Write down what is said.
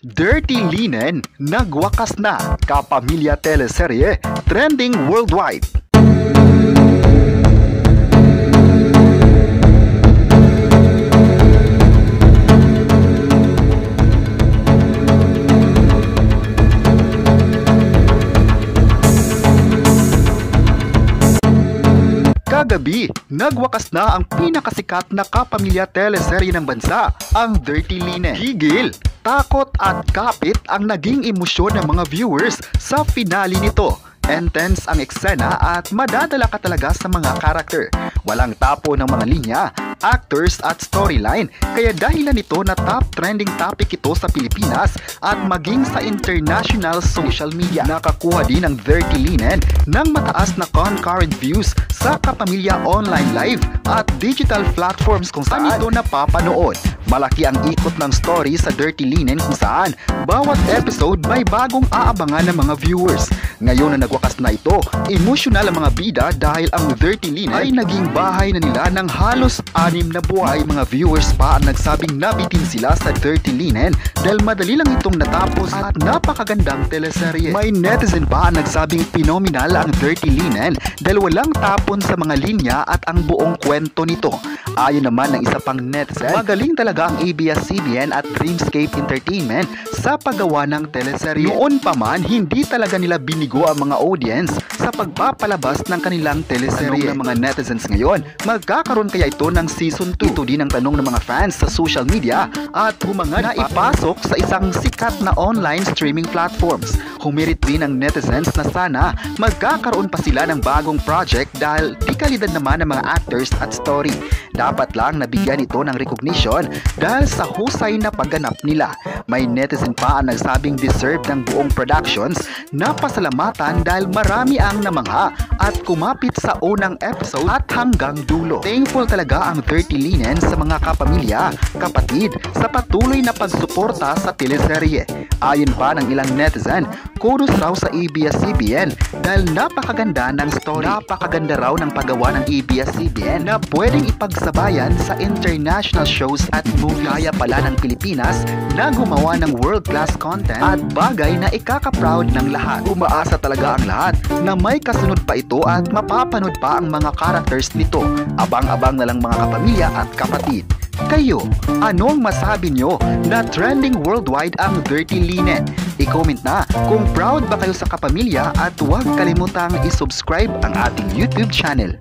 Dirty Linen, nagwakas na, kapamilya teleserye, trending worldwide. Kagabi, nagwakas na ang pinakasikat na kapamilya teleserye ng bansa, ang Dirty Linen. Higil, takot at kapit ang naging emosyon ng mga viewers sa finale nito. Intense ang eksena at madadala ka talaga sa mga karakter. Walang tapo ng mga linya, actors at storyline, kaya dahilan nito na top trending topic ito sa Pilipinas at maging sa international social media. Nakakuha din ang Dirty Linen ng mataas na concurrent views sa kapamilya online live at digital platforms kung saan ito napapanood. Malaki ang ikot ng story sa Dirty Linen kung saan bawat episode may bagong aabangan ng mga viewers. Ngayon na nagwakas na ito, emosyonal ang mga bida dahil ang Dirty Linen ay naging bahay na nila ng halos 6 na buhay. Mga viewers pa ang nagsabing nabitin sila sa Dirty Linen dahil madali lang itong natapos at napakagandang teleserye. May netizen pa ang nagsabing phenomenal ang Dirty Linen dahil walang tapon sa mga linya at ang buong kwento nito. Ayon naman ng isa pang netizen, magaling talaga ang ABS-CBN at Dreamscape Entertainment sa paggawa ng teleserye. Noon pa man, hindi talaga nila binigo ang mga audience sa pagpapalabas ng kanilang teleserye. Tanong ng mga netizens ngayon, magkakaroon kaya ito ng season 2? Ito din ang tanong ng mga fans sa social media at humangad na ipasok sa isang sikat na online streaming platforms. Humirit din ang netizens na sana magkakaroon pa sila ng bagong project dahil di kalidad naman ng mga actors at story. Dapat lang nabigyan ito ng recognition dahil sa husay na pagganap nila. May netizen pa ang nagsabing deserve ng buong productions na pasalamatan dahil marami ang namangha at kumapit sa unang episode at hanggang dulo. Thankful talaga ang Dirty Linen sa mga kapamilya, kapatid sa patuloy na pagsuporta sa teleserye. Ayon pa ng ilang netizen, kudos raw sa ABS-CBN dahil napakaganda ng story. Napakaganda raw ng paggawa ng ABS-CBN na pwedeng ipagsabayan sa international shows at movies. Kaya pala ng Pilipinas na gumawa ng world-class content at bagay na ikaka-proud ng lahat. Umaasa talaga ang lahat na may kasunod pa ito at mapapanood pa ang mga characters nito. Abang-abang na lang mga kapamilya at kapatid. Kayo, anong masabi nyo na trending worldwide ang Dirty Linen? I-comment na kung proud ba kayo sa kapamilya at huwag kalimutang i-subscribe ang ating YouTube channel.